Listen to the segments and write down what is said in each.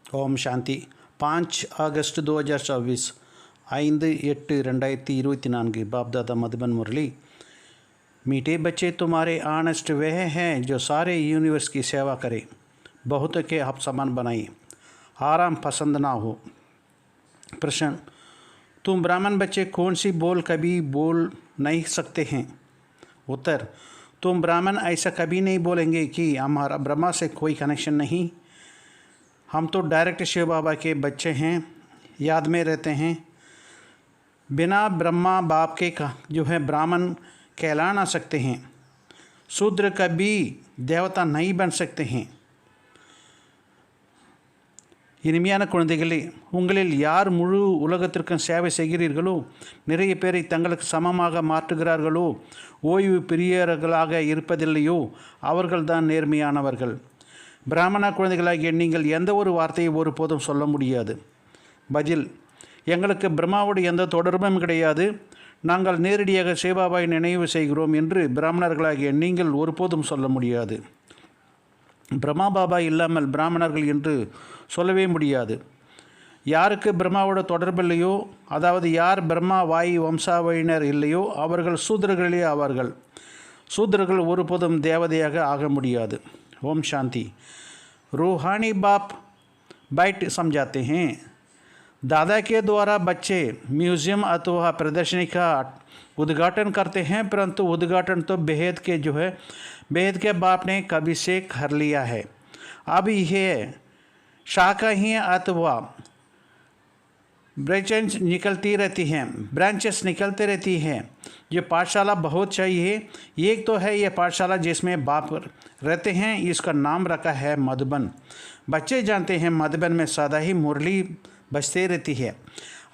ओम शांति 5 अगस्त 2024 5/8/2024 बाप दादा मधुबन मुरली। मीठे बच्चे तुम्हारे ऑनेस्ट वह हैं जो सारे यूनिवर्स की सेवा करें, बहुत के आप समान बनाएं, आराम पसंद ना हो। प्रश्न, तुम ब्राह्मण बच्चे कौन सी बोल कभी बोल नहीं सकते हैं? उत्तर, तुम ब्राह्मण ऐसा कभी नहीं बोलेंगे कि हमारा ब्रह्मा से कोई कनेक्शन नहीं। हम तो डायरेक्ट शिव बाबा के बच्चे हैं, याद में रहते हैं। बिना ब्रह्मा बाप के जो है ब्राह्मण कहला ना सकते हैं। शूद्र कभी देवता नहीं बन सकते हैं। இனிமையான குழந்தைகளே, உங்களில் யார் முழு உலகத்திற்கும் சேவை செய்கிறீர்களோ, நிறைய பேரை தங்களுக்கு சமமாக மாற்றுகிறார்களோ, ஓய்வு பிரியர்களாக இருப்பதில்லையோ, அவர்கள்தான் நேர்மையானவர்கள். பிராமண குழந்தைகளாகிய நீங்கள் எந்த ஒரு வார்த்தையை ஒருபோதும் சொல்ல முடியாது. பதில், எங்களுக்கு பிரம்மாவோடு எந்த தொடர்பும் கிடையாது. நாங்கள் நேரடியாக சிவபாபாவை நினைவு செய்கிறோம் என்று பிராமணர்களாகிய நீங்கள் ஒருபோதும் சொல்ல முடியாது. பிரம்மா பாபா இல்லாமல் பிராமணர்கள் என்று சொல்லவே முடியாது. யாருக்கு பிரம்மாவோட தொடர்பில்லையோ, அதாவது யார் பிரம்மா வாயு வம்சாவழியினர் இல்லையோ, அவர்கள் சூத்திரர்களே ஆவார்கள். சூத்திரர்கள் ஒருபோதும் தேவதையாக ஆக முடியாது. ओम शांति। रूहानी बाप बाइट समझाते हैं। दादा के द्वारा बच्चे म्यूज़ियम अथवा प्रदर्शनी का उद्घाटन करते हैं, परंतु उद्घाटन तो बेहद के बाप ने कभी से कर लिया है। अब यह शाखा ही अथवा ब्रांचेस निकलती रहती हैं। ये पाठशाला बहुत चाहिए। एक तो है ये पाठशाला जिसमें बाप रहते हैं, इसका नाम रखा है मधुबन। बच्चे जानते हैं मधुबन में सदा ही मुरली बजते रहती है।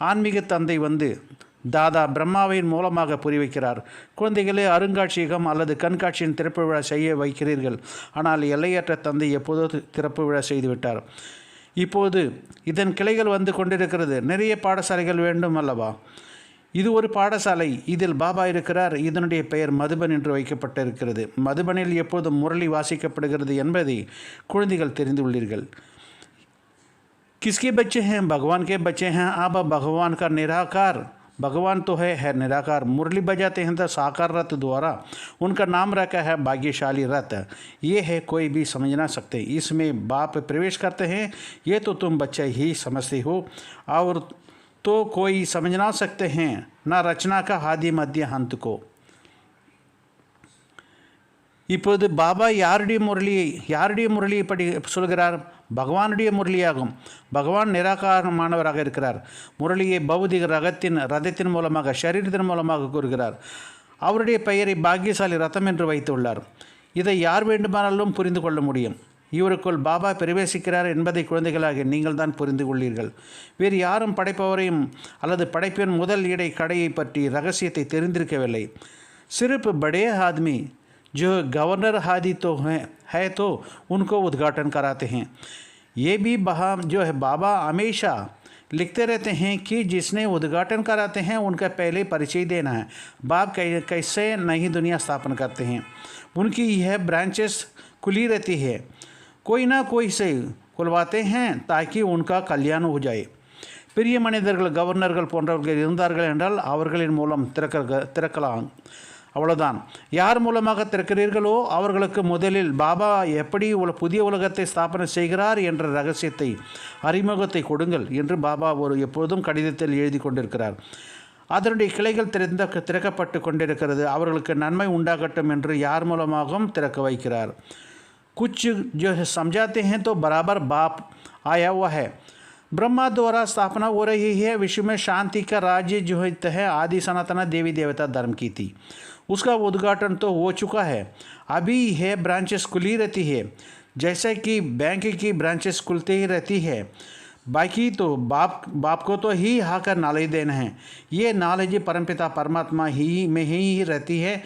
ஆன்மீக தந்தை தாதா பிரம்மாவின் மூலமாக புரி வைக்கிறார். குழந்தைகளே, அருங்காட்சியகம் அல்லது கண்காட்சியின் திறப்பு விழா செய்ய வைக்கிறீர்கள். ஆனால் எல்லையற்ற தந்தை எப்போதோ திறப்பு விழா செய்துவிட்டார். இப்போது இதன் கிளைகள் வந்து கொண்டிருக்கிறது. நிறைய பாடசாலைகள் வேண்டும் அல்லவா? இது ஒரு பாடசாலை. இதில் பாபா இருக்கிறார். இதனுடைய பெயர் மதுபன் என்று வைக்கப்பட்டிருக்கிறது. மதுபனில் எப்போதும் முரளி வாசிக்கப்படுகிறது என்பதை குழந்தைகள் தெரிந்துள்ளீர்கள். किसके बच्चे हैं? भगवान के बच्चे हैं। अब भगवान का निराकार, भगवान तो है निराकार। मुरली बजाते हैं तो साकार रथ द्वारा उनका नाम रखा है भाग्यशाली रथ। ये है कोई भी समझ ना सकते। इसमें बाप प्रवेश करते हैं, ये तो तुम बच्चे ही समझते हो, और तो कोई समझ ना सकते हैं ना रचना का आदि मध्य अंत को। இப்போது பாபா யாருடைய முரளியை படி சொல்கிறார்? பகவானுடைய முரளியாகும். பகவான் நிராகாரமானவராக இருக்கிறார். முரளியை பௌதிக ரதத்தின் மூலமாக, சரீரத்தின் மூலமாக கூறுகிறார். அவருடைய பெயரை பாக்கியசாலி ரதம் என்று வைத்துள்ளார். இதை யார் வேண்டுமானாலும் புரிந்து கொள்ள முடியும். இவருக்குள் பாபா பிரவேசிக்கிறார் என்பதை குழந்தைகளாக நீங்கள் தான் புரிந்து கொள்ளீர்கள். வேறு யாரும் படைப்பவரையும் அல்லது படைப்பின் முதல் இடை கடையை பற்றி ரகசியத்தை தெரிந்திருக்கவில்லை. सिर्फ बड़े आदमी जो गवर्नर हादी तो है तो उनको उद्घाटन कराते हैं। ये भी जो है बाबा हमेशा लिखते रहते हैं कि जिसने उद्घाटन कराते हैं उनका पहले परिचय देना है। बाप कैसे नई दुनिया स्थापन करते हैं, उनकी यह ब्रांचेस खुली रहती है। कोई ना कोई से खुलवाते हैं ताकि उनका कल्याण हो जाए। பெரிய மனிதர்கள், கவர்னர்கள் போன்றவர்கள் இருந்தார்கள் என்றால் அவர்களின் மூலம் திறக்கலாம். அவ்வளோதான். யார் மூலமாக திறக்கிறீர்களோ அவர்களுக்கு முதலில் பாபா எப்படி புதிய உலகத்தை ஸ்தாபனை செய்கிறார் என்ற ரகசியத்தை, அறிமுகத்தை கொடுங்கள் என்று பாபா எப்போதும் கடிதத்தில் எழுதி கொண்டிருக்கிறார். அதனுடைய கிளைகள் திறக்கப்பட்டு கொண்டிருக்கிறது. அவர்களுக்கு நன்மை உண்டாகட்டும் என்று யார் மூலமாகவும் திறக்க வைக்கிறார். कुछ जो है समझाते हैं तो बराबर बाप आया हुआ है। ब्रह्मा द्वारा स्थापना हो रही है। विश्व में शांति का राज्य जो है आदि सनातन देवी देवता धर्म की थी, उसका उद्घाटन तो हो चुका है। अभी है ब्रांचेस खुली रहती है, जैसे कि बैंक की ब्रांचेस खुलती ही रहती है। बाकी तो बाप को तो ही आकर नॉलेज देना है। ये नॉलेज परमपिता परमात्मा ही में ही रहती है।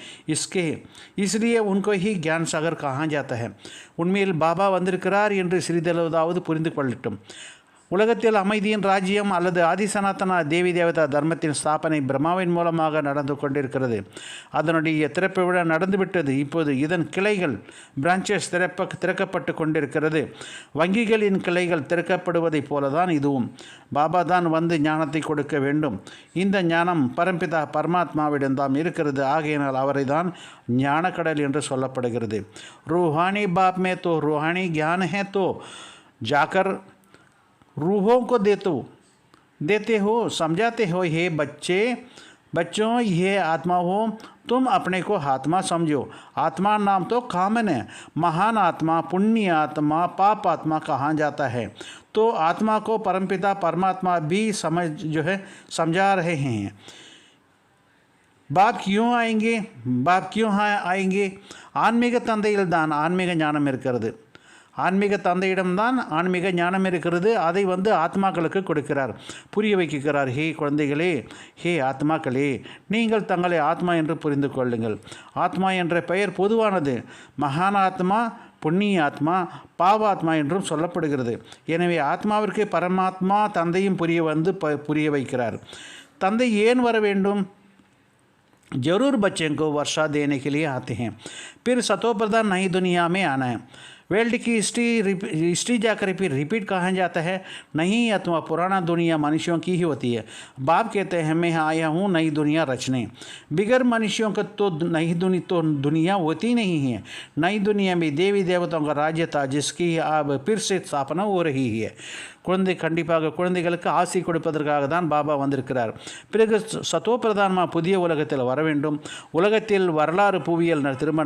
इसलिए उनको ही ज्ञान सागर कहा जाता है। उनमें बाबा वंदिरुक्கிறார் என்று சிறிதளவாவது புரிந்து கொள்ளட்டும். உலகத்தில் அமைதியின் ராஜ்யம் அல்லது ஆதிசனாத்தன தேவி தேவதா தர்மத்தின் ஸ்தாபனை பிரம்மாவின் மூலமாக நடந்து கொண்டிருக்கிறது. அதனுடைய திறப்பு விழா நடந்துவிட்டது. இப்போது இதன் கிளைகள் பிரான்ச்சஸ் திறக்கப்பட்டு கொண்டிருக்கிறது. வங்கிகளின் கிளைகள் திறக்கப்படுவதைப் போலதான் இதுவும். பாபா தான் வந்து ஞானத்தை கொடுக்க வேண்டும். இந்த ஞானம் பரம்பிதா பரமாத்மாவிடம்தான் இருக்கிறது. ஆகையினால் அவரை தான் ஞானக்கடல் என்று சொல்லப்படுகிறது. रूहानी बाप में तो रूहानी ज्ञान है, तो जाकर रूहों को देते हो, समझाते हो, हे बच्चों ये आत्मा हो, तुम अपने को आत्मा समझो। आत्मा नाम तो कॉमन है। महान आत्मा, पुण्य आत्मा, पाप आत्मा कहाँ जाता है? तो आत्मा को परमपिता परमात्मा भी समझा रहे हैं। बाप क्यों आएंगे? ஆன்மீக தந்தையில்தான் ஆன்மீக ஞானம் இருக்கிறது. ஆன்மீக தந்தையிடம்தான் ஆன்மீக ஞானம் இருக்கிறது. அதை ஆத்மாக்களுக்கு கொடுக்கிறார், புரிய வைக்கிறார். ஹே குழந்தைகளே, ஹே ஆத்மாக்களே, நீங்கள் தங்களை ஆத்மா என்று புரிந்து கொள்ளுங்கள். ஆத்மா என்ற பெயர் பொதுவானது. மகான் ஆத்மா, புண்ணிய ஆத்மா, பாவாத்மா என்றும் சொல்லப்படுகிறது. எனவே ஆத்மாவிற்கு பரமாத்மா தந்தையும் புரிய வைக்கிறார். தந்தை ஏன் வர வேண்டும்? जरूर बच्चे को वर्षा देने के लिए आते हैं, फिर सतो प्रधान नई दुनिया में आना है। वर्ल्ड की हिस्ट्री जाकर फिर रिपीट कहा जाता है नहीं, अथवा पुराना दुनिया मनुष्यों की ही होती है। बाप कहते हैं मैं आया हूँ नई दुनिया रचने। बिगर मनुष्यों का तो नई दुनिया होती नहीं है। नई दुनिया में देवी देवताओं का राज्य था, जिसकी अब फिर से स्थापना हो रही है। கண்டிப்பாக குழந்தைகளுக்கு ஆசி கொடுப்பதற்காக தான் பாபா வந்திருக்கிறார். பிறகு சத்தோ பிரதானமாக புதிய உலகத்தில் வர வேண்டும். உலகத்தில் வரலாறு புவியியல் திரும்ப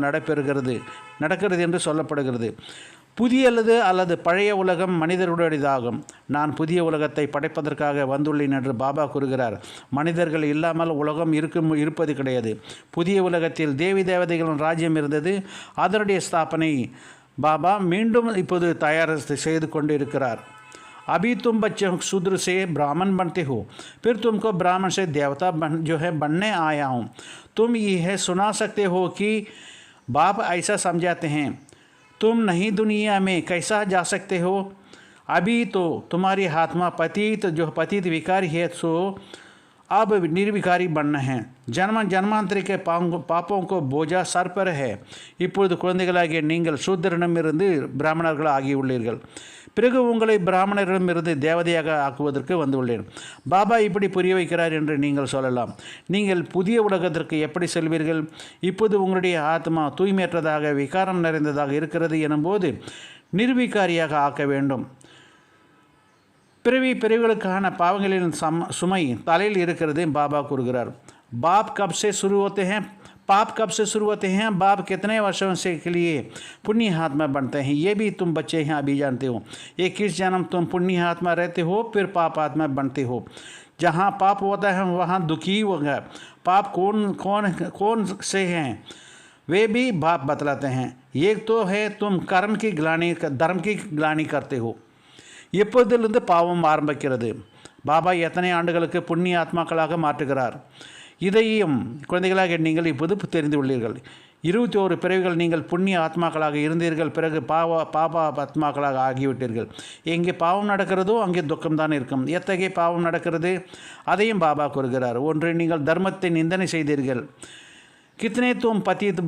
நடக்கிறது என்று சொல்லப்படுகிறது. புதிய அல்லது பழைய உலகம் மனிதர்களுடையதாகும். நான் புதிய உலகத்தை படைப்பதற்காக வந்துள்ளேன் என்று பாபா கூறுகிறார். மனிதர்கள் இல்லாமல் உலகம் இருப்பது கிடையாது. புதிய உலகத்தில் தேவி தேவதைகளின் ராஜ்யம் இருந்தது. அதனுடைய ஸ்தாபனை பாபா மீண்டும் இப்போது தயார் செய்து கொண்டு இருக்கிறார். अभी तुम बच्चे शूद्र से ब्राह्मण बनते हो, फिर तुमको ब्राह्मण से देवता बनने आया हूँ। तुम यह सुना सकते हो कि बाप ऐसा समझाते हैं, तुम नई दुनिया में कैसा जा सकते हो? अभी तो तुम्हारी आत्मा पतित विकारी है, सो अब निर्विकारी बनना है. ஜன்மாந்திர பாப்போம் கோ போஜா சர் பர் ஹே. இப்பொழுது குழந்தைகளாகிய நீங்கள் சூத்திரனிடமிருந்து பிராமணர்கள் ஆகியுள்ளீர்கள். பிறகு உங்களை பிராமணரிடமிருந்து தேவதையாக ஆக்குவதற்கு வந்துள்ளேன். பாபா இப்படி புரிய வைக்கிறார் என்று நீங்கள் சொல்லலாம். நீங்கள் புதிய உலகத்திற்கு எப்படி செல்வீர்கள்? இப்போது உங்களுடைய ஆத்மா தூய்மையற்றதாக விகாரம் நிறைந்ததாக இருக்கிறது எனும்போது நிர்விகாரியாக ஆக்க வேண்டும். பிறவிகளுக்கான பாவங்களின் சுமை தலையில் இருக்கிறது பாபா கூறுகிறார். पाप कब से शुरू होते हैं? बाप कितने वर्षों से के लिए पुण्य आत्मा बनते हैं, ये भी तुम बच्चे हैं अभी जानते हो. 21 जन्म तुम पुण्य आत्मा रहते हो, फिर पाप आत्मा बनते हो. जहाँ पाप होता है वहाँ दुखी होगा. पाप कौन से हैं वे भी बाप बतलाते हैं. एक तो है तुम धर्म की ग्लानी करते हो. எப்போதிலிருந்து பாவம் ஆரம்பிக்கிறது? பாபா எத்தனை ஆண்டுகளுக்கு புண்ணிய ஆத்மாக்களாக மாற்றுகிறார்? இதையும் குழந்தைகளாக நீங்கள் இப்போது தெரிந்து உள்ளீர்கள். 21 பிறவிகள் நீங்கள் புண்ணிய ஆத்மாக்களாக இருந்தீர்கள். பிறகு பாபா ஆத்மாக்களாக ஆகிவிட்டீர்கள். எங்கே பாவம் நடக்கிறதோ அங்கே துக்கம்தான் இருக்கும். எத்தகைய பாவம் நடக்கிறது அதையும் பாபா கூறுகிறார். ஒன்று, நீங்கள் தர்மத்தை நிந்தனை செய்தீர்கள். कितने तुम पतित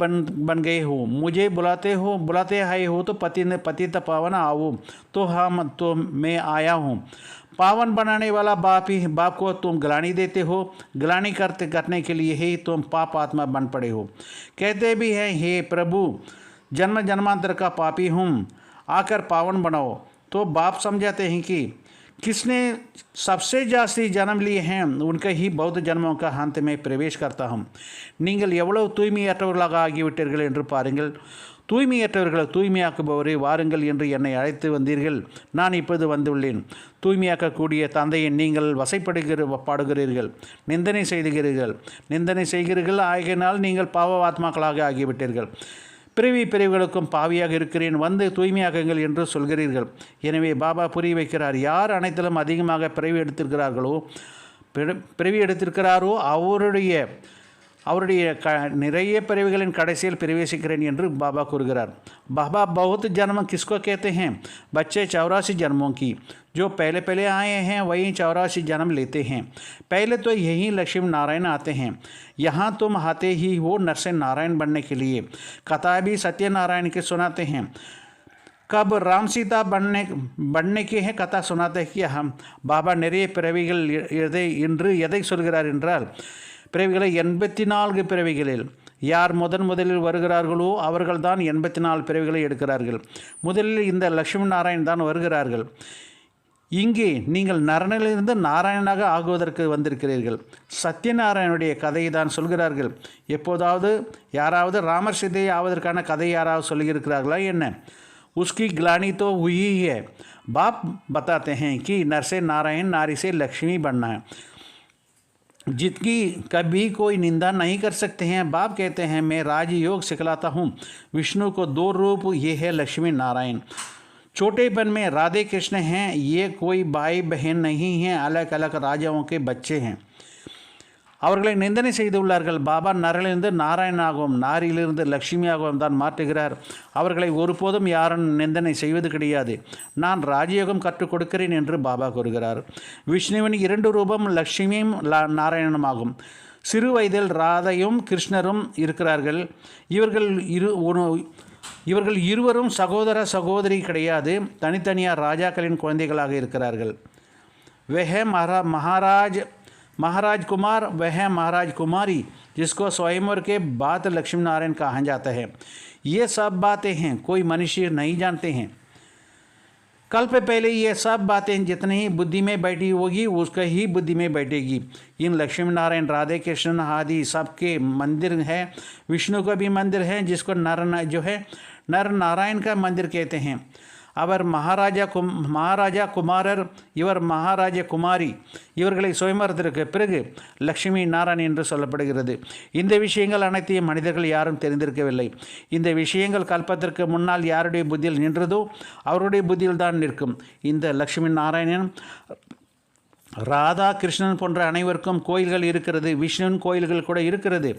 बन गए हो, मुझे बुलाते आए हो, तो पतित पावन आओ, तो मैं आया हूँ. पावन बनाने वाला बाप को तुम ग्लानि देते हो. ग्लानि करने के लिए ही तुम पाप आत्मा बन पड़े हो. कहते भी हैं हे प्रभु, जन्मांतर का पापी हूँ, आकर पावन बनाओ. तो बाप समझाते हैं कि किसने सबसे जास्ती जन्म लिए हैं उनके ही बौद्ध जन्मों का अंत में प्रवेश करता हूँ. நீங்கள் எவ்வளவு தூய்மையற்றவர்களாக ஆகிவிட்டீர்கள் என்று பாருங்கள். தூய்மையற்றவர்களை தூய்மையாக்குபவரை வாருங்கள் என்று என்னை அழைத்து வந்தீர்கள். நான் இப்போது வந்துள்ளேன். தூய்மையாக்கக்கூடிய தந்தையை நீங்கள் பாடுகிறீர்கள், நிந்தனை செய்கிறீர்கள். ஆகினால் நீங்கள் பாவ ஆத்மாக்களாக ஆகிவிட்டீர்கள். பிறவிகளுக்கும் பாவியாக இருக்கிறேன், வந்து தூய்மையாக்குங்கள் என்று சொல்கிறீர்கள். எனவே பாபா புரிய வைக்கிறார். யார் அனைத்திலும் அதிகமாக பிறவி எடுத்திருக்கிறாரோ அவருடைய அவருடைய நிறைய பிறவிகளின் கடைசியில் பிரவேசிக்கிறேன் என்று பாபா கூறுகிறார். बाबा बहुत जन्म किसको कहते हैं? बच्चे 84 जन्मों की जो पहले पहले आए हैं वही 84 जन्म लेते हैं. पहले तो यही लक्ष्मी नारायण आते हैं. यहाँ तुम आते ही वो नरसिंह नारायण बनने के लिए. कथा भी सत्यनारायण के सुनाते हैं. कब राम सीता बनने की है कथा सुनाते हैं कि हम பாபா நிறைய பிறவிகள் எதை சொல்கிறார் என்றால், பிறவிகளை 84 பிறவிகளில் யார் முதலில் வருகிறார்களோ அவர்கள்தான் 84 பிறவிகளை எடுக்கிறார்கள். முதலில் இந்த லக்ஷ்மி நாராயண் தான் வருகிறார்கள். இங்கே நீங்கள் நரனிலிருந்து நாராயணனாக ஆகுவதற்கு வந்திருக்கிறீர்கள். சத்யநாராயணுடைய கதையை தான் சொல்கிறார்கள். எப்போதாவது யாராவது ராமர் சீதை ஆவதற்கான கதை யாராவது சொல்லியிருக்கிறார்களா என்ன? उसकी ग्लानी तो हुई ही है. बाप बताते हैं कि नर से नारायण, नारी से लक्ष्मी बनना है, जिसकी कभी कोई निंदा नहीं कर सकते हैं. बाप कहते हैं मैं राजयोग सिखलाता हूँ. विष्णु को 2 रूप, ये है लक्ष्मी नारायण. छोटेपन में राधे कृष्ण हैं. ये कोई भाई बहन नहीं हैं, अलग अलग राजाओं के बच्चे हैं. அவர்களை நிந்தனை செய்துள்ளார்கள். பாபா நரிலிருந்து நாராயணாகவும் நாரியிலிருந்து லக்ஷ்மியாகவும் தான் மாற்றுகிறார். அவர்களை ஒருபோதும் யாரும் நிந்தனை செய்வது கிடையாது. நான் ராஜயோகம் கற்றுக் கொடுக்கிறேன் என்று பாபா கூறுகிறார். விஷ்ணுவின் 2 ரூபம் லக்ஷ்மியும் நாராயணனுமாகும். சிறு வயதில் ராதையும் கிருஷ்ணரும் இருக்கிறார்கள். இவர்கள் இருவரும் சகோதர சகோதரி கிடையாது, தனித்தனியாக ராஜாக்களின் குழந்தைகளாக இருக்கிறார்கள். வெஹ महाराज कुमार वह महाराज कुमारी, जिसको स्वयंवर के बाद लक्ष्मी नारायण कहा जाता है. ये सब बातें हैं, कोई मनुष्य नहीं जानते हैं. कल्प पहले ये सब बातें जितनी ही बुद्धि में बैठी होगी उसका ही बुद्धि में बैठेगी. इन लक्ष्मी नारायण, राधे कृष्ण आदि सबके मंदिर है. विष्णु का भी मंदिर है, जिसको नर नारायण का मंदिर कहते हैं. அவர் மகாராஜா குமாரர், இவர் மகாராஜ குமாரி. இவர்களை சுயமரத்திற்கு பிறகு லக்ஷ்மி நாராயணன் என்று சொல்லப்படுகிறது. இந்த விஷயங்கள் அனைத்தையும் மனிதர்கள் யாரும் தெரிந்திருக்கவில்லை. இந்த விஷயங்கள் கல்பத்திற்கு முன்னால் யாருடைய புத்தியில் நின்றதோ அவருடைய புத்தியில் தான் நிற்கும். இந்த லக்ஷ்மி நாராயணன், ராதா கிருஷ்ணன் போன்ற அனைவருக்கும் கோயில்கள் இருக்கிறது. விஷ்ணுவின் கோயில்கள் கூட இருக்கிறது.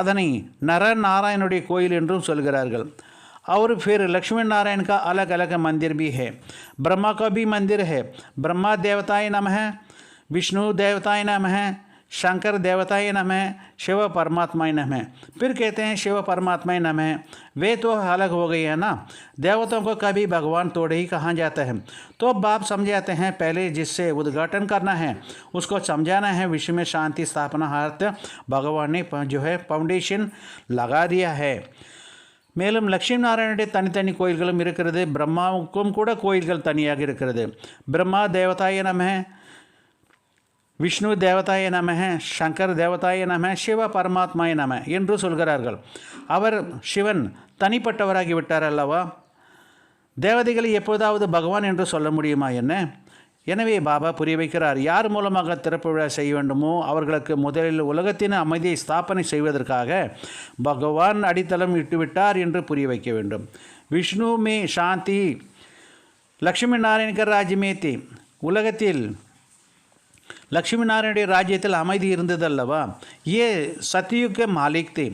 அதனை நர நாராயணுடைய கோயில் என்றும் சொல்கிறார்கள். और फिर लक्ष्मी नारायण का अलग अलग मंदिर भी है. ब्रह्मा का भी मंदिर है. ब्रह्मा देवताय नमः, विष्णु देवताय नमः, शंकर देवताय नमः, शिव परमात्माय नमः. फिर कहते हैं शिव परमात्माय नमः. वे तो अलग हो गई है ना. देवताओं को कभी भगवान तोड़े ही कहा जाता है. तो बाप समझाते हैं पहले जिससे उद्घाटन करना है उसको समझाना है. विश्व में शांति स्थापना अर्थ भगवान ने फाउंडेशन लगा दिया है. மேலும் லக்ஷ்மி நாராயணனுடைய தனித்தனி கோயில்களும் இருக்கிறது. பிரம்மாவுக்கும் கூட கோயில்கள் தனியாக இருக்கிறது. பிரம்மா தேவதாய நம, விஷ்ணு தேவதாய நம, சங்கர் தேவதாய நம, சிவ பரமாத்மாய நம என்று சொல்கிறார்கள். அவர் சிவன் தனிப்பட்டவராகிவிட்டார் அல்லவா? தேவதைகளை எப்போதாவது பகவான் என்று சொல்ல முடியுமா என்ன? எனவே பாபா புரிய வைக்கிறார், யார் மூலமாக திறப்பு விழா செய்ய வேண்டுமோ அவர்களுக்கு முதலில் உலகத்தின் அமைதியை ஸ்தாபனை செய்வதற்காக பகவான் அடித்தளம் இட்டுவிட்டார் என்று புரிய வைக்க வேண்டும். விஷ்ணு மே சாந்தி, லக்ஷ்மி நாராயணகர் ராஜ்யமேத்தி. உலகத்தில் லக்ஷ்மி நாராயணுடைய ராஜ்யத்தில் அமைதி இருந்ததல்லவா? ये सतयुग के मालिक थे.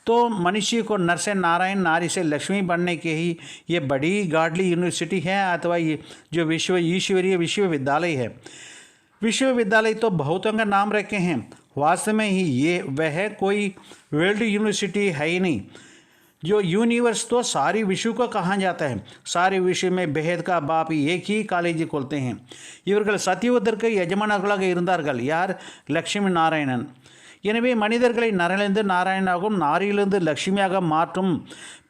तो मनुष्य को नर से नारायण, नारी से लक्ष्मी बनने के ही ये बड़ी गाडली यूनिवर्सिटी है अथवा ये जो ईश्वरीय विश्वविद्यालय है. विश्वविद्यालय तो बहुतों का नाम रखे हैं, वास्तव में ही ये वह कोई वर्ल्ड यूनिवर्सिटी है ही नहीं. जो यूनिवर्स तो सारी विश्व को कहा जाता है. सारे विश्व में बेहद का बाप एक ही कॉलेज खोलते हैं. இவர்கள் சத்தியவதற்கு எஜமானர்களாக இருந்தார்கள். யார்? லக்ஷ்மி நாராயணன். எனவே மனிதர்களை நரனிலிருந்து நாராயணாகவும் நாரியிலிருந்து லக்ஷ்மியாக மாற்றும்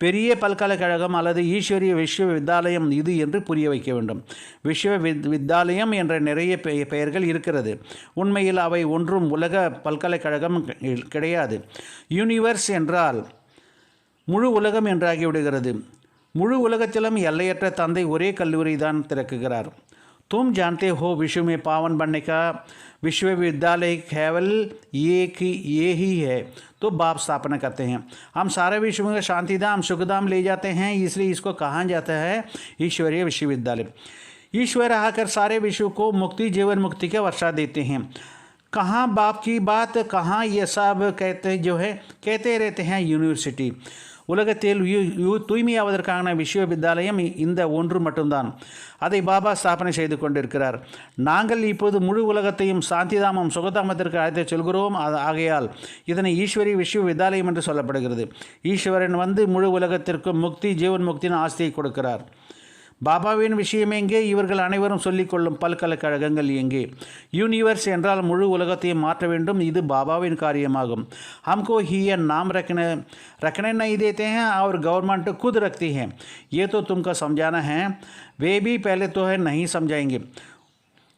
பெரிய பல்கலைக்கழகம் அல்லது ஈஸ்வரிய விஸ்வவித்யாலயம் இது என்று புரிய வைக்க வேண்டும். விஸ்வவித்யாலயம் என்ற நிறைய பெயர்கள் இருக்கிறது. உண்மையில் அவை ஒன்றும் உலக பல்கலைக்கழகம் கிடையாது. யூனிவர்ஸ் என்றால் முழு உலகம் என்றாகிவிடுகிறது. முழு உலகத்திலும் எல்லையற்ற தந்தை ஒரே கல்லூரி தான் திறக்குகிறார். तुम जानते हो विश्व में पावन बनने का विश्वविद्यालय केवल ये ही है. तो बाप स्थापना करते हैं. हम सारे विश्व में शांतिधाम सुखधाम ले जाते हैं, इसलिए इसको कहा जाता है ईश्वरीय विश्वविद्यालय. ईश्वर आकर सारे विश्व को मुक्ति, जीवन मुक्ति के वर्षा देते हैं. कहाँ बाप की बात, कहाँ ये सब कहते रहते हैं यूनिवर्सिटी. உலகத்தில் தூய்மையாவதற்கான விஸ்வவித்யாலயம் இந்த ஒன்று மட்டும்தான். அதை பாபா ஸ்தாபனை செய்து கொண்டிருக்கிறார். நாங்கள் இப்போது முழு உலகத்தையும் சாந்திதாமம் சுகதாமத்திற்கு அழைத்துச் செல்கிறோம். ஆகையால் இதனை ஈஸ்வரி விஸ்வவித்யாலயம் என்று சொல்லப்படுகிறது. ஈஸ்வரன் வந்து முழு உலகத்திற்கும் முக்தி, ஜீவன் முக்தியின் ஆஸ்தியை கொடுக்கிறார். பாபாவின் விஷயம் எங்கே? இவர்கள் அனைவரும் சொல்லிக்கொள்ளும் பல்கலைக்கழகங்கள் எங்கே? யூனிவர்ஸ் என்றால் முழு உலகத்தையும் மாற்ற வேண்டும். இது பாபாவின் காரியமாகும். हमको ही ये नाम रखने नहीं देते हैं और गवर्नमेंट खुद रखती है. ये तो तुमको समझाना है. वे भी पहले तो है नहीं समझाएंगे.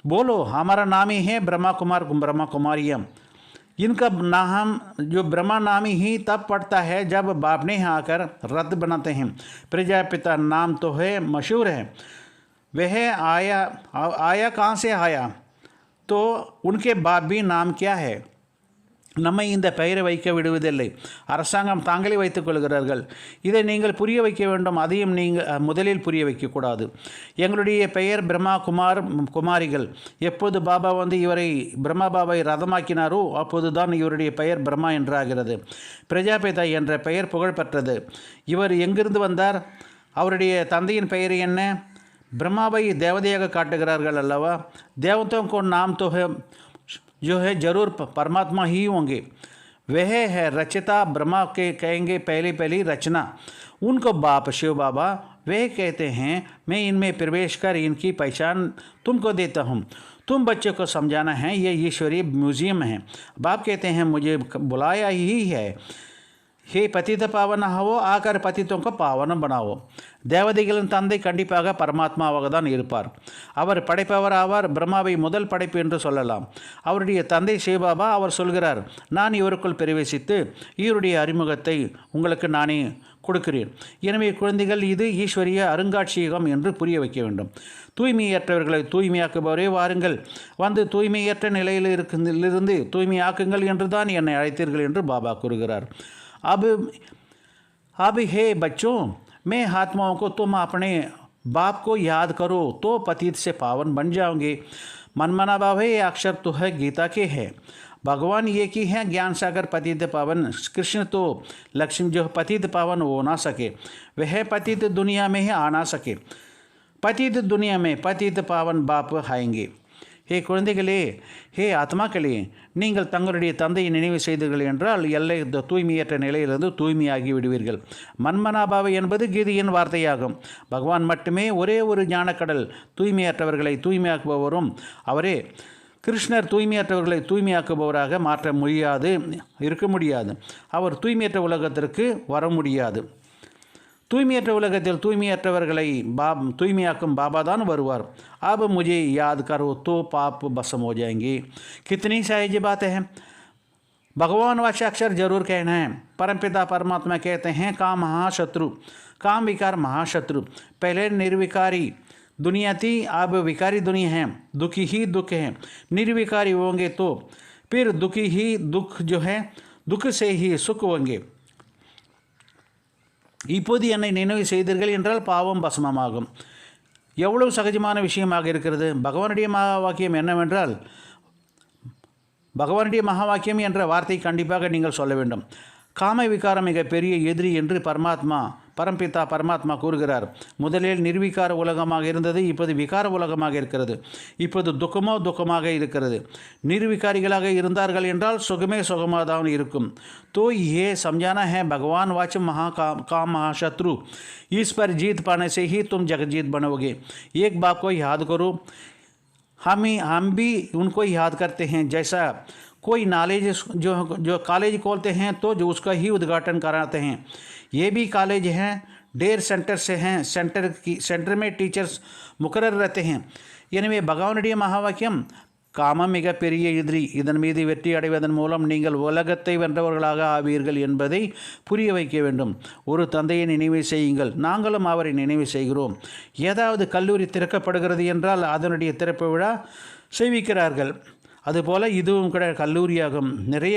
बोलो हमारा नाम ही है ब्रह्मा कुमार ब्रह्मा कुमारियाँ. इनका नाम जो ब्रह्मा नाम ही तब पड़ता है जब बाप ने आकर रथ बनाते हैं. प्रजापिता नाम तो है मशहूर है. वह आया कहाँ से आया? तो उनके बाप भी नाम क्या है? நம்மை இந்த பெயரை வைக்க விடுவதில்லை. அரசாங்கம் தாங்களே வைத்துக் கொள்கிறார்கள். இதை நீங்கள் புரிய வைக்க வேண்டும். அதையும் நீங்கள் முதலில் புரிய வைக்கக்கூடாது. எங்களுடைய பெயர் பிரம்மா குமாரிகள். எப்போது பாபா வந்து இவரை பிரம்மா பாபாவை ரதமாக்கினாரோ அப்போது தான் இவருடைய பெயர் பிரம்மா என்றாகிறது. பிரஜாபிதா என்ற பெயர் புகழ்பெற்றது. இவர் எங்கிருந்து வந்தார்? அவருடைய தந்தையின் பெயர் என்ன? பிரம்மாவை தேவதையாக காட்டுகிறார்கள் அல்லவா? தேவதோं को नाम तो है जो है जरूर परमात्मा ही होंगे. वह है रचता. ब्रह्मा के कहेंगे पहली रचना. उनको बाप शिव बाबा वह कहते हैं मैं इनमें प्रवेश कर इनकी पहचान तुमको देता हूँ. तुम बच्चों को समझाना है ये ईश्वरीय म्यूजियम है. बाप कहते हैं मुझे बुलाया ही है. हे पतित पावन हो आकर पतितों को पावन बनाओ. தேவதைகளின் தந்தை கண்டிப்பாக பரமாத்மாவாக தான் இருப்பார். அவர் படைப்பவர் ஆவார். பிரம்மாவை முதல் படைப்பு என்று சொல்லலாம். அவருடைய தந்தை சிவபாபா அவர் சொல்கிறார், நான் இவருக்குள் பிரவேசித்து இவருடைய அறிமுகத்தை உங்களுக்கு நானே கொடுக்கிறேன். எனவே குழந்தைகள், இது ஈஸ்வரிய அருங்காட்சியகம் என்று புரிய வைக்க வேண்டும். தூய்மையற்றவர்களை தூய்மையாக்குபவரே வாருங்கள், வந்து தூய்மையற்ற நிலையிலிருந்து தூய்மையாக்குங்கள் என்று தான் என்னை அழைத்தீர்கள் என்று பாபா கூறுகிறார். अब हे बच्चों, मैं आत्माओं को तुम अपने बाप को याद करो तो पतित से पावन बन जाओगे. मनमना भाव है ये अक्षर तो है गीता के है. भगवान एक ही है ज्ञान सागर पतित पावन. कृष्ण तो लक्ष्मी जो पतित पावन हो ना सके, वह पतित दुनिया में ही आ ना सके. पतित दुनिया में पतित पावन बाप आएंगे. ஹே குழந்தைகளே, ஹே ஆத்மாக்களே, நீங்கள் தங்களுடைய தந்தையை நினைவு செய்தீர்கள் என்றால் எல்லை தூய்மையற்ற நிலையிலிருந்து தூய்மையாகி விடுவீர்கள். மன்மனாபாவை என்பது கீதையின் வார்த்தையாகும். பகவான் மட்டுமே ஒரே ஒரு ஞானக்கடல். தூய்மையற்றவர்களை தூய்மையாக்குபவரும் அவரே. கிருஷ்ணர் தூய்மையற்றவர்களை தூய்மையாக்குபவராக இருக்க முடியாது. அவர் தூய்மையற்ற உலகத்திற்கு வர முடியாது. தூய்மையற்ற உலகத்தில் தூய்மையற்றவர்களை தூய்மையாக்கும் பாபா தான் வருவார். अब मुझे याद करो तो पाप भस्म हो जाएंगे. कितनी सहज बात है. भगवान वाचा अक्षर जरूर कहना है. परमपिता परमात्मा कहते हैं काम महाशत्रु, काम विकार महाशत्रु. पहले निर्विकारी दुनिया थी, अब विकारी दुनिया है. दुखी ही दुख है. निर्विकारी होंगे तो फिर दुखी ही दुख जो है दुख से ही सुख होंगे. இப்போது என்னை நினைவு செய்தீர்கள் என்றால் பாவம் பஸ்மமாகும். எவ்வளவு சகஜமான விஷயமாக இருக்கிறது. பகவானுடைய மகா வாக்கியம் என்னவென்றால், பகவானுடைய மகா வாக்கியம் என்ற வார்த்தை கண்டிப்பாக நீங்கள் சொல்ல வேண்டும். காம விகாரம் மிக பெரிய எதிரி என்று பரம்பிதா பரமாத்மா கூறுகிறார். முதலில் நிர்விகார உலகமாக இருந்தது, இப்போது விகார உலகமாக இருக்கிறது. இப்போது துக்கமாக இருக்கிறது. நிர்விகாரிகளாக இருந்தார்கள் என்றால் சுகமே சுகமாக தான் இருக்கும். तो ये समझाना है भगवान वाच काम महाशत्रु. इस पर जीत पाने से ही तुम जगजीत बनोगे. एक बात को याद करो. हम भी उनको याद करते हैं. जैसा कोई नॉलेज जो कॉलेज खोलते हैं तो जो उसका ही उद्घाटन कराते हैं. ये भी कॉलेज हैं, डेढ़ सेंटर से हैं. सेंटर में टीचर्स मुकर्रर रहते हैं. எனவே பகவானுடைய மகா வாக்கியம் காமம் மிக பெரிய எதிரி. இதன் மீது வெற்றி அடைவதன் மூலம் நீங்கள் உலகத்தை வென்றவர்களாக ஆவீர்கள் என்பதை புரிய வைக்க வேண்டும். ஒரு தந்தையை நினைவு செய்யுங்கள். நாங்களும் அவரை நினைவு செய்கிறோம். ஏதாவது கல்லூரி திறக்கப்படுகிறது என்றால் அதனுடைய திறப்பு விழா செய்விக்கிறார்கள். அதுபோல் இதுவும் கூட கல்லூரியாகும். நிறைய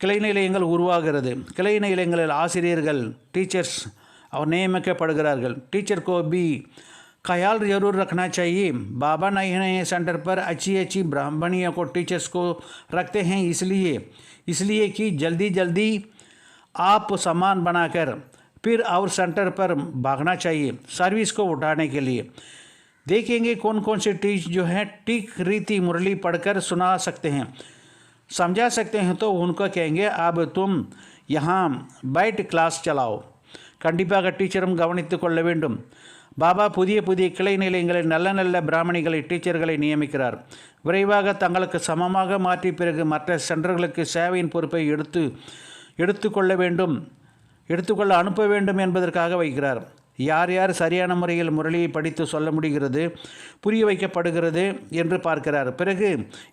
கிளை நிலையங்கள் உருவாகிறது. கிளை நிலையங்களில் ஆசிரியர்கள் டீச்சர்ஸ் அவர் நியமிக்கப்படுகிறார்கள். டீச்சர் को भी ख्याल ज़रूर रखना चाहिए। बाबा नए नए सेंटर पर अच्छी अच्छी ब्राह्मणियों को टीचर्स को रखते हैं, इसलिए कि जल्दी जल्दी आप सामान बनाकर फिर और सेंटर पर भागना चाहिए सर्विस को उठाने के लिए। देखेंगे कौन कौन से टीच जो है ठीक रीति मुरली पढ़कर सुना सकते हैं, समझा सकते हैं, तो उनको कहेंगे अब तुम यहाँ बैठ क्लास चलाओ। கண்டிப்பாக டீச்சரும் கவனித்து கொள்ள வேண்டும். பாபா புதிய புதிய கிளை நிலையங்களில் நல்ல நல்ல பிராமணிகளை டீச்சர்களை நியமிக்கிறார். விரைவாக தங்களுக்கு சமமாக மாற்றி பிறகு மற்ற சென்டர்களுக்கு சேவையின் பொறுப்பை எடுத்துக்கொள்ள அனுப்ப வேண்டும் என்பதற்காக வைக்கிறார். யார் யார் சரியான முறையில் முரளியை படித்து சொல்ல முடிகிறது, புரிய வைக்கப்படுகிறது என்று பார்க்கிறார். பிறகு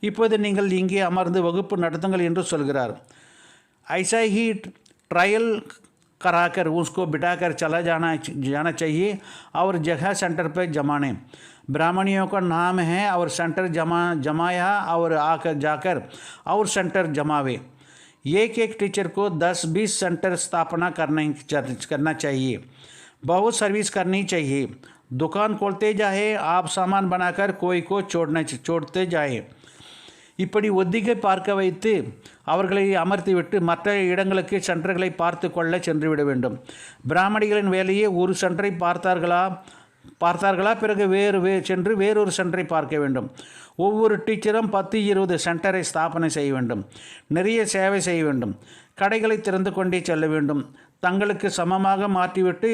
இப்போது நீங்கள் இங்கே அமர்ந்து வகுப்பு நடத்துங்கள் என்று சொல்கிறார். ऐसा ही ट्रायल कराकर उसको बिठाकर चला जाना चाहिए और जगह सेंटर पर जमाने। ब्राह्मणियों का नाम है और सेंटर जमाया और आकर जाकर और सेंटर जमावे। एक एक टीचर को 10-20 सेंटर स्थापना करना चाहिए। बहुत सर्विस करनी चाहिए। दुकान खोलते जाए, आप सामान बनाकर कोई को छोड़ते जाए। இப்படி ஒத்திகை பார்க்க வைத்து அவர்களை அமர்த்திவிட்டு மற்ற இடங்களுக்கு சென்டர்களை பார்த்து கொள்ள சென்று விட வேண்டும். பிராமணிகளின் வேலையே ஒரு சென்டரை பார்த்தார்களா பிறகு சென்று வேறொரு சென்டரை பார்க்க வேண்டும். ஒவ்வொரு டீச்சரும் 10-20 சென்டரை ஸ்தாபனை செய்ய வேண்டும். நிறைய சேவை செய்ய வேண்டும். கடைகளை திறந்து கொண்டே செல்ல வேண்டும். தங்களுக்கு சமமாக மாற்றிவிட்டு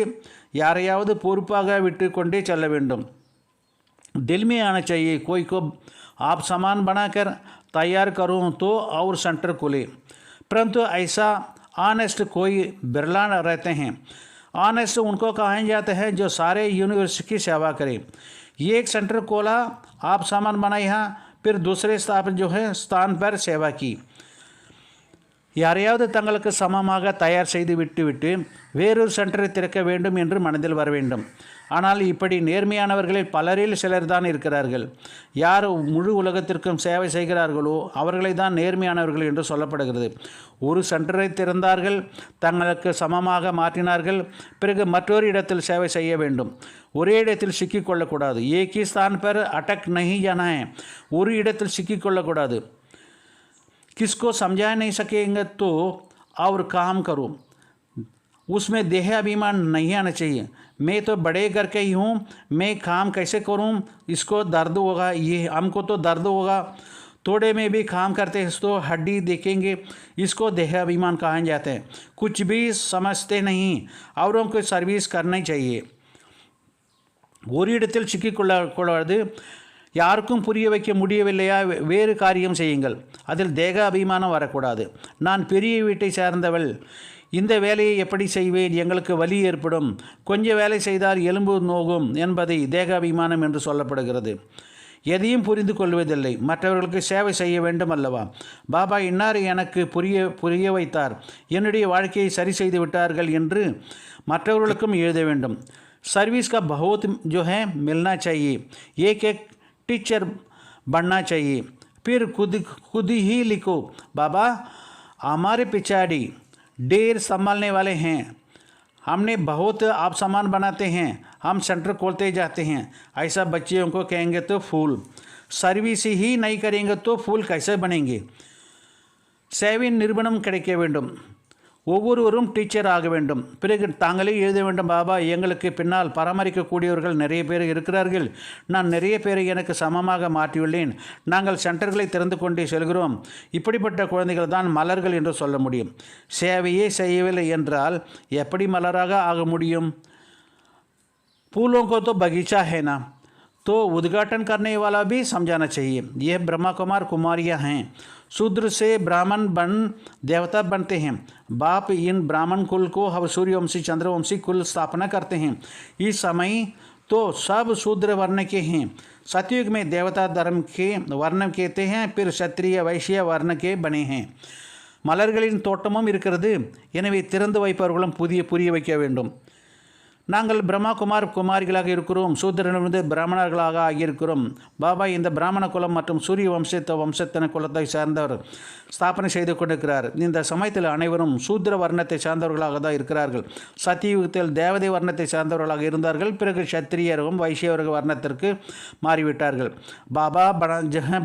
யாரையாவது பொறுப்பாக விட்டு கொண்டே செல்ல வேண்டும். दिल में आना चाहिए कोई को आप सामान बनाकर तैयार करूँ तो और सेंटर खुले, परंतु ऐसा ऑनेस्ट कोई बिरला रहते हैं। ऑनेस्ट उनको कहा जाते हैं जो सारे यूनिवर्सिटी की सेवा करें। ये एक सेंटर खोला, आप सामान बनाया, फिर दूसरे स्थान पर सेवा की। யாரையாவது தங்களுக்கு சமமாக தயார் செய்து விட்டு வேறொரு சென்டரை திறக்க வேண்டும் என்று மனதில் வர வேண்டும். ஆனால் இப்படி நேர்மையானவர்களில் பலரில் சிலர் தான் இருக்கிறார்கள். யார் முழு உலகத்திற்கும் சேவை செய்கிறார்களோ அவர்களை தான் நேர்மையானவர்கள் என்று சொல்லப்படுகிறது. ஒரு சென்டரை திறந்தார்கள், தங்களுக்கு சமமாக மாற்றினார்கள், பிறகு மற்றொரு இடத்தில் சேவை செய்ய வேண்டும். ஒரே இடத்தில் சிக்கிக்கொள்ளக்கூடாது. ஏகி ஸ்தான் பர் அட்டக் நஹி ஜானா ஹை. ஒரு இடத்தில் சிக்கிக்கொள்ளக்கூடாது. किसको समझा नहीं सकेंगे तो और काम करो, उसमें देह अभिमान नहीं आना चाहिए। मैं तो बड़े घर के ही हूँ, मैं काम कैसे करूँ, इसको दर्द होगा, ये हमको तो दर्द होगा। थोड़े में भी काम करते हैं तो हड्डी देखेंगे, इसको देह अभिमान कहा जाते हैं। कुछ भी समझते नहीं, औरों को सर्विस करनी चाहिए. ஒரு இடத்தில் சிக்கிக்கொள்ளாது. யாருக்கும் புரிய வைக்க முடியவில்லையா, வேறு காரியம் செய்யுங்கள். அதில் தேக அபிமானம் வரக்கூடாது. நான் பெரிய வீட்டை சேர்ந்தவள், இந்த வேலையை எப்படி செய்வேன், எங்களுக்கு வலி ஏற்படும், கொஞ்சம் வேலை செய்தால் எலும்பு நோகும் என்பதை தேக அபிமானம் என்று சொல்லப்படுகிறது. எதையும் புரிந்து கொள்வதில்லை. மற்றவர்களுக்கு சேவை செய்ய வேண்டும் அல்லவா? பாபா இன்னார் எனக்கு புரிய வைத்தார், என்னுடைய வாழ்க்கையை சரி செய்து விட்டார்கள் என்று மற்றவர்களுக்கும் எழுத வேண்டும். सर्विस का बहुत जो है मिलना चाहिए. एक टीचर बनना चाहिए. फिर खुद ही लिखो, बाबा हमारे पिछाड़ी ढेर संभालने वाले हैं, हमने बहुत आप सामान बनाते हैं, हम सेंटर खोलते जाते हैं. ऐसा बच्चियों को कहेंगे तो फूल. सर्विस ही नहीं करेंगे तो फूल कैसे बनेंगे? சேவை நிறுவனம் கிடைக்க வேண்டும். ஒவ்வொருவரும் டீச்சர் ஆக வேண்டும். பிறகு தாங்களே எழுத வேண்டும், பாபா எங்களுக்கு பின்னால் பராமரிக்கக்கூடியவர்கள் நிறைய பேர் இருக்கிறார்கள், நான் நிறைய பேரை எனக்கு சமமாக மாற்றியுள்ளேன், நாங்கள் சென்டர்களை திறந்து கொண்டே செல்கிறோம். இப்படிப்பட்ட குழந்தைகள் தான் மலர்கள் என்று சொல்ல முடியும். சேவையே செய்யவில்லை என்றால் எப்படி மலராக ஆக முடியும்? फूलों को तो बगीचा है ना, तो उद्घाटन करने वाला भी समझाना चाहिए. यह ब्रह्मा कुमार कुमारियाँ हैं. शूद्र से ब्राह्मण बन देवता बनते हैं. बाप इन ब्राह्मण कुल को सूर्यवंशी चंद्रवंशी कुल स्थापना करते हैं. इस समय तो सब शूद्र वर्ण के हैं. सतयुग में देवता धर्म के वर्ण कहते हैं, फिर क्षत्रिय वैश्य वर्ण के बने हैं. மலர்களின் தோட்டமும் இருக்கிறது. எனவே திறந்து வைப்பவர்களும் புரிய வைக்க வேண்டும். நாங்கள் பிரம்மா குமாரிகளாக இருக்கிறோம், சூத்திரனிலிருந்து பிராமணர்களாக ஆகியிருக்கிறோம். பாபா இந்த பிராமண குலம் மற்றும் சூரிய வம்சத்தின குலத்தை சார்ந்தவர் ஸ்தாபனை செய்து கொண்டிருக்கிறார். இந்த சமயத்தில் அனைவரும் சூத்திர வர்ணத்தை சார்ந்தவர்களாக தான் இருக்கிறார்கள். சத்தியுகத்தில் தேவதை வர்ணத்தை சார்ந்தவர்களாக இருந்தார்கள். பிறகு சத்திரியரும் வைஷ்யவர்கள் வர்ணத்திற்கு மாறிவிட்டார்கள். பாபா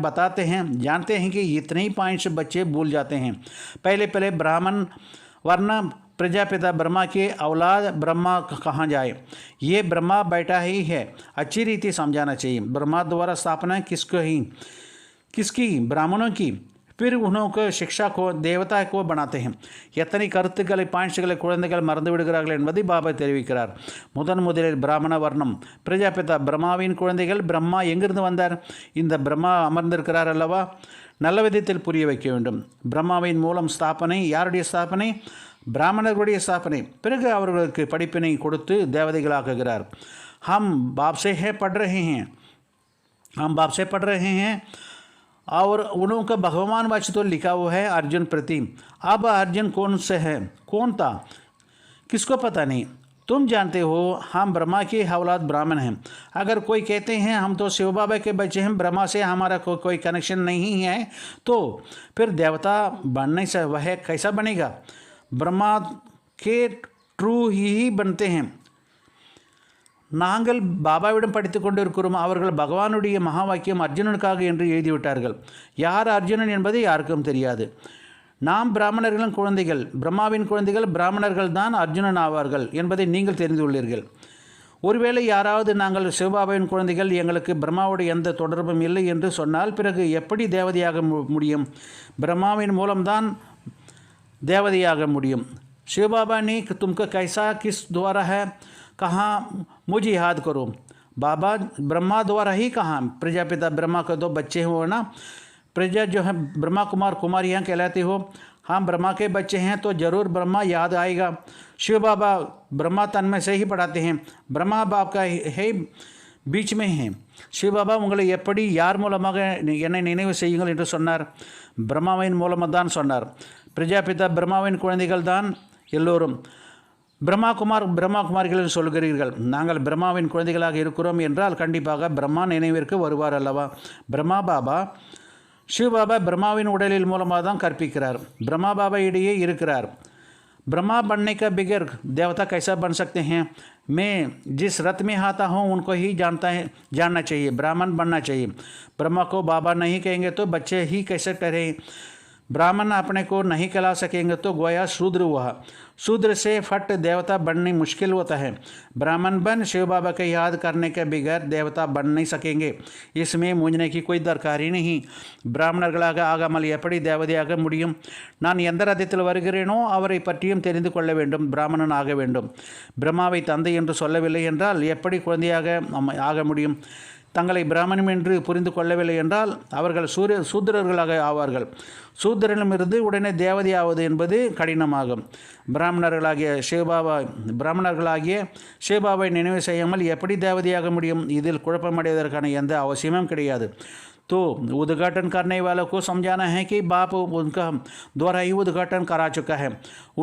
बताते हैं, जानते हैं कि इतने ही 5 बच्चे भूल जाते हैं. पहले ब्राह्मण वर्ण प्रजापिता ब्रह्मा के औलाद ब्रह्मा कहाँ जाए, ये ब्रह्मा बैठा ही है, अच्छी रीति समझाना चाहिए. ब्रह्मा द्वारा स्थापना किसकी ब्राह्मणों की, फिर उन्होंने शिक्षा को देवता को बनाते हैं. எத்தனை கருத்துக்களை பாயிண்ட்ஸ்களை குழந்தைகள் மறந்து விடுகிறார்கள் என்பதை பாபா தெரிவிக்கிறார். முதலில் பிராமண வர்ணம் பிரஜாபிதா பிரம்மாவின் குழந்தைகள். பிரம்மா எங்கிருந்து வந்தார்? இந்த பிரம்மா அமர்ந்திருக்கிறார் அல்லவா, நல்ல விதத்தில் புரிய வைக்க வேண்டும். பிரம்மாவின் மூலம் ஸ்தாபனை, யாருடைய ஸ்தாபனை? பிராமணர்களுடைய ஸ்தாபனை. பிறகு அவர்களுக்கு படிப்பினை கொடுத்து தேவதைகளாக்குகிறார். हम बाप से पढ़ रहे हैं और उनका भगवान वाच तो लिखा हुआ है अर्जुन प्रति. अब अर्जुन कौन से है, कौन था, किसको पता नहीं. तुम जानते हो हम ब्रह्मा की औलाद ब्राह्मण हैं. अगर कोई कहते हैं हम तो शिव बाबा के बच्चे हैं, ब्रह्मा से हमारा कोई कनेक्शन नहीं है, तो फिर देवता बनने से वह कैसा बनेगा? ब्रह्मा के ट्रू ही बनते हैं. நாங்கள் பாபாவிடம் படித்து கொண்டிருக்கிறோம். அவர்கள் பகவானுடைய மகா வாக்கியம் அர்ஜுனனுக்காக என்று எழுதிவிட்டார்கள். யார் அர்ஜுனன் என்பது யாருக்கும் தெரியாது. நாம் பிராமணர்களின் குழந்தைகள், பிரம்மாவின் குழந்தைகள் பிராமணர்கள் தான் அர்ஜுனன் ஆவார்கள் என்பதை நீங்கள் தெரிந்துள்ளீர்கள். ஒருவேளை யாராவது நாங்கள் சிவபாபாவின் குழந்தைகள், எங்களுக்கு பிரம்மாவோட எந்த தொடர்பும் இல்லை என்று சொன்னால் பிறகு எப்படி தேவதையாக முடியும்? பிரம்மாவின் மூலம்தான் தேவதையாக முடியும். शिवबाबा ने तुमको कैसा किस द्वारा है, कहाँ मुझे याद करो. बाबा ब्रह्मा द्वारा ही कहाँ, प्रजापिता ब्रह्मा के 2 बच्चे हो ना, प्रजा जो है ब्रह्मा कुमारियाँ कहलाते हो. हम ब्रह्मा के बच्चे हैं तो ज़रूर ब्रह्मा याद आएगा. शिव बाबा ब्रह्मा तन में से ही पढ़ाते हैं. ब्रह्मा बाप का है बीच में है. சிவபாபா உங்களை எப்படி யார் மூலமாக என்னை நினைவு செய்யுங்கள் என்று சொன்னார்? பிரம்மாவின் மூலமாக தான் சொன்னார். பிரஜாபிதா பிரம்மாவின் குழந்தைகள் தான் எல்லோரும். பிரம்மா குமாரிகள் சொல்கிறீர்கள். நாங்கள் பிரம்மாவின் குழந்தைகளாக இருக்கிறோம் என்றால் கண்டிப்பாக பிரம்மா நினைவிற்கு வருவார் அல்லவா. பிரம்மா பாபா சிவபாபா பிரம்மாவின் உடலில் மூலமாக தான் கற்பிக்கிறார். பிரம்மா பாபா இடையே இருக்கிறார். ब्रह्मा बनने का बगैर देवता कैसा बन सकते हैं? मैं जिस रथ में आता हूँ उनको ही जानना चाहिए. ब्राह्मण बनना चाहिए. ब्रह्मा को बाबा नहीं कहेंगे तो बच्चे ही कैसे ठहरे? ब्राह्मण अपने को नहीं कहला सकेंगे तो गोया शूद्र हुआ. शूद्र से फट देवता बनने मुश्किल होता है. ब्राह्मण बन शिव बाबा के याद करने के बगैर देवता बन नहीं सकेंगे. इसमें मूंझने की कोई दरकार ही नहीं. பிராமணர்களாக ஆகாமல் எப்படி தேவதையாக முடியும்? நான் எந்த ரதத்தில் வருகிறேனோ அவரை பற்றியும் தெரிந்து கொள்ள வேண்டும். பிராமணன் ஆக வேண்டும். பிரம்மாவை தந்தை என்று சொல்லவில்லை என்றால் எப்படி குழந்தையாக ஆக முடியும்? தங்களை பிராமணம் என்று புரிந்து கொள்ளவில்லை என்றால் அவர்கள் சூத்திரர்களாக ஆவார்கள். சூத்திரனிடமிருந்து உடனே தேவதையாவது என்பது கடினமாகும். பிராமணர்களாகிய சிவபாபாவை நினைவு செய்யாமல் எப்படி தேவதையாக முடியும்? இதில் குழப்பமடைவதற்கான எந்த அவசியமும் கிடையாது. तो उद्घाटन करने वालों को समझाना है कि बाप उनका द्वारा ही उद्घाटन करा चुका है.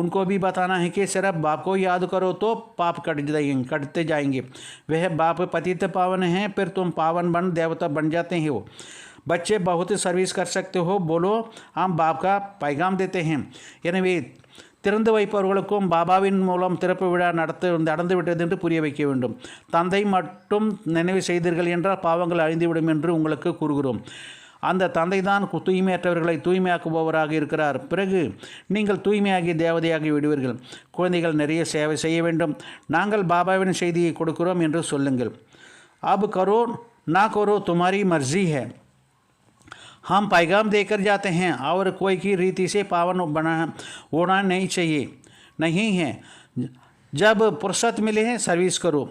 उनको भी बताना है कि सिर्फ बाप को याद करो तो पाप कटते जाएंगे. वह बाप पतित पावन हैं, फिर तुम पावन बन देवता बन जाते हो. बच्चे बहुत सर्विस कर सकते हो, बोलो हम बाप का पैगाम देते हैं. எனவே திறந்து வைப்பவர்களுக்கும் பாபாவின் மூலம் திறப்பு விழா நடந்து விட்டது என்று புரிய வைக்க வேண்டும். தந்தை மட்டும் நினைவு செய்தீர்கள் என்றால் பாவங்கள் அழிந்துவிடும் என்று உங்களுக்கு கூறுகிறோம். அந்த தந்தை தான் தூய்மையற்றவர்களை தூய்மையாக்குபவராக இருக்கிறார். பிறகு நீங்கள் தூய்மையாகி தேவதையாகி விடுவீர்கள். குழந்தைகள் நிறைய சேவை செய்ய வேண்டும். நாங்கள் பாபாவின் செய்தியை கொடுக்கிறோம் என்று சொல்லுங்கள். அப் கரோ ना करो तुम्हारी मर्जी है. हम पैगाम देकर जाते हैं और कोई की रीति से पावन होना नहीं है. जब फुर्सत मिले हैं सर्विस करो.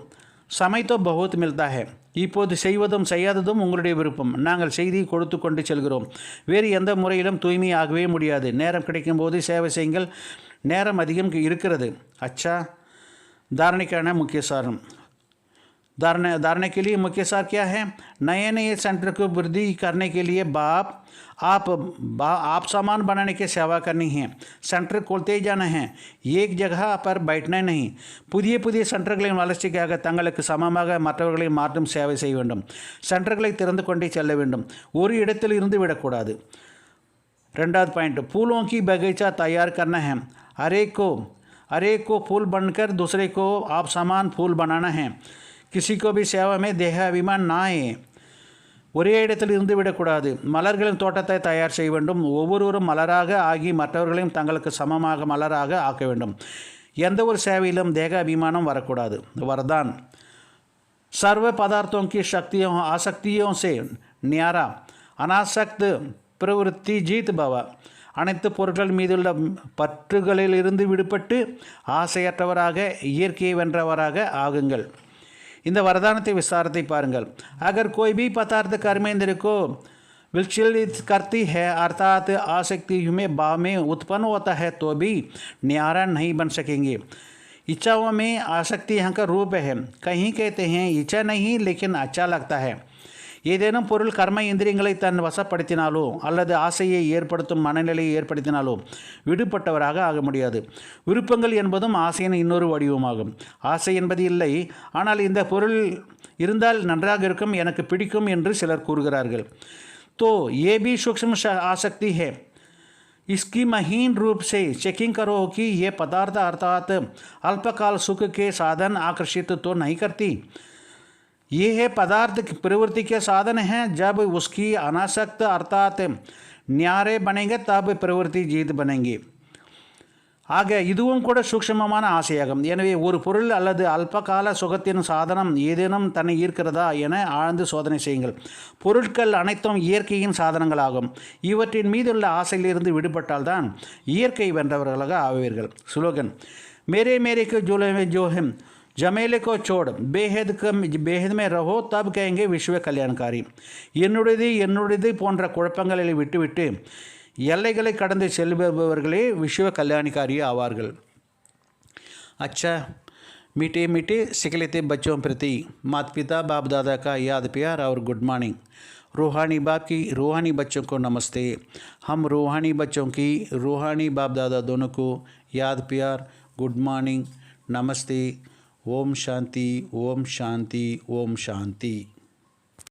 समय तो बहुत मिलता है. இப்போது செய்வதும் செய்யாததும் உங்களுடைய விருப்பம். நாங்கள் செய்தி கொடுத்து கொண்டு செல்கிறோம். வேறு எந்த முறையிலும் தூய்மையாகவே முடியாது. நேரம் கிடைக்கும் போது சேவை செய்யுங்கள். நேரம் அதிகம் இருக்கிறது. अच्छा, धारणिकाना मुख्य सारम. धारने के लिए मुख्य सार क्या है? नए नए सेंटर को वृद्धि करने के लिए आप सामान बनाने की सेवा करनी है. സെൻറ്റർ खोलते ही जाना है. एक जगह पर बैठना नहीं. புதிய புதிய சென்டர்களின் வளர்ச்சிக்காக தங்களுக்கு சமமாக மற்றவர்களை மாற்றும் சேவை செய்ய வேண்டும். சென்டர்களை திறந்து கொண்டே செல்ல வேண்டும். ஒரு இடத்தில் இருந்து விடக்கூடாது. ரெண்டாவது பாயிண்ட், फूलों की बगीचा तैयार करना है. अरे को फूल बनकर दूसरे को आप सामान फूल बनाना है. किसी को भी सेवा में देहाभिमान ना आए. ஒரே இடத்தில் இருந்து விடக்கூடாது. மலர்களின் தோட்டத்தை தயார் செய்ய வேண்டும். ஒவ்வொருவரும் மலராக ஆகி மற்றவர்களையும் தங்களுக்கு சமமாக மலராக ஆக்க வேண்டும். எந்த ஒரு சேவையிலும் தேக அபிமானம் வரக்கூடாது. वरदान, सर्व पदार्थों की आसक्तियों से न्यारा अनासक्त प्रवृत्ति जीत भव. அனைத்து பொருட்கள் மீதுள்ள பற்றுகளில் இருந்து விடுபட்டு ஆசையற்றவராக இயற்கையை வென்றவராக ஆகுங்கள். இந்த வரதானத்தை விசாரத்தை பாருங்கள். अगर कोई भी पदार्थ कर्मेंद्र को विचलित करती है अर्थात आसक्ति में भाव में उत्पन्न होता है तो भी न्यारा नहीं बन सकेंगे. इच्छाओं में आसक्ति यहाँ का रूप है. कहीं कहते हैं इच्छा नहीं लेकिन अच्छा लगता है. ஏதேனும் பொருள் கர்ம இந்திரியங்களை தன் வசப்படுத்தினாலோ அல்லது ஆசையை ஏற்படுத்தும் மனநிலையை ஏற்படுத்தினாலோ விடுபட்டவராக ஆக முடியாது. விருப்பங்கள் என்பதும் ஆசையின் இன்னொரு வடிவமாகும். ஆசை என்பது இல்லை, ஆனால் இந்த பொருள் இருந்தால் நன்றாக இருக்கும், எனக்கு பிடிக்கும் என்று சிலர் கூறுகிறார்கள். तो ये भी सूक्ष्म आसक्ति है. इसकी महीन रूप से चेकिंग करो कि ये पदार्थ अर्थात अल्पकाल सुख के साधन आकर्षित तो नहीं करती. ये है पदार्थ प्रवृत्ति के साधन हैं. जब उसकी अनासक्त अर्थात न्यारे बनेंगे तब प्रवृत्ति जीत बनेंगे. ஆக இதுவும் கூட சூக்ஷ்மமான ஆசையாகும். எனவே ஒரு பொருள் அல்லது அல்பகால சுகத்தின் சாதனம் ஏதேனும் தன்னை ஈர்க்கிறதா என ஆழ்ந்து சோதனை செய்யுங்கள். பொருட்கள் அனைத்தும் இயற்கையின் சாதனங்களாகும். இவற்றின் மீதுள்ள ஆசையிலிருந்து விடுபட்டால்தான் இயற்கை வென்றவர்களாக ஆவீர்கள். ஸ்லோகன், मेरे मेरे के झूले में जो है ஜமேலே கோ சோட் பேஹத் மே ரஹோ தப் கहेंगे விஸ்வ கல்யாணக்காரி. என்னுடையது போன்ற குழப்பங்களை விட்டுவிட்டு எல்லைகளை கடந்து செல்பவர்களே விஸ்வ கல்யாணக்காரி ஆவார்கள். अच्छा, मीठे मीठे सिखलेते बच्चों प्रति माता पिता बाप दादा का याद प्यार और गुड मॉर्निंग. रूहानी बाप की रूहानी बच्चों को नमस्ते. हम रूहानी बच्चों की रूहानी बाप दादा दोनों को याद प्यार, गुड मॉर्निंग, नमस्ते. ओम शांति, ओम शांति, ओम शांति.